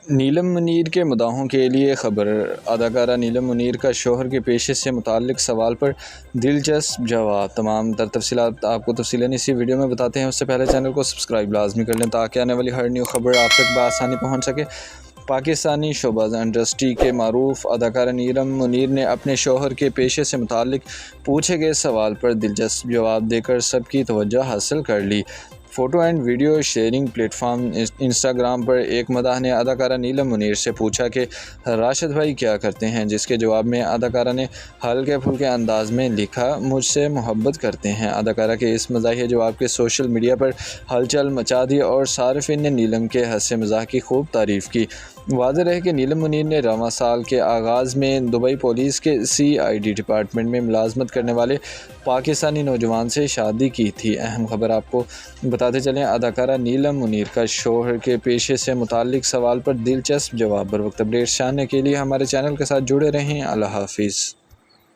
نیلم منیر کے مداحوں کے لیے خبر۔ اداکارہ نیلم منیر کا شوہر کے پیشے سے متعلق سوال پر دلچسپ جواب۔ تمام تر تفصیلات آپ کو تفصیلاً اسی ویڈیو میں بتاتے ہیں، اس سے پہلے چینل کو سبسکرائب لازمی کر لیں تاکہ آنے والی ہر نیو خبر آپ تک بآسانی پہنچ سکے۔ پاکستانی شوبز انڈسٹری کے معروف اداکارہ نیلم منیر نے اپنے شوہر کے پیشے سے متعلق پوچھے گئے سوال پر دلچسپ جواب دے کر سب کی توجہ حاصل کر لی۔ Photo and video sharing platform Instagram پر ایک مداح نے اداکارہ نیلم منیر سے پوچھا کہ راشد بھائی کیا کرتے ہیں، جس کے جواب میں اداکارہ نے ہلکے پھلکے انداز میں لکھا، مجھ سے محبت کرتے ہیں۔ اداکارہ کے اس مزاحیہ جواب کے سوشل میڈیا پر ہلچل مچا دی اور صارفین نے نیلم کے ہنسی مذاق کی خوب تعریف کی۔ واضح رہے کہ نیلم منیر نے رواں سال کے آغاز میں دبئی پولیس کے CID ڈپارٹمنٹ میں ملازمت کرنے والے پاکستانی نوجوان سے شادی کی تھی۔ اہم خبر آپ کو بتاتے چلیں، اداکارہ نیلم منیر کا شوہر کے پیشے سے متعلق سوال پر دلچسپ جواب۔ بر وقت اپڈیٹس جاننے کے لیے ہمارے چینل کے ساتھ جڑے رہیں۔ اللہ حافظ۔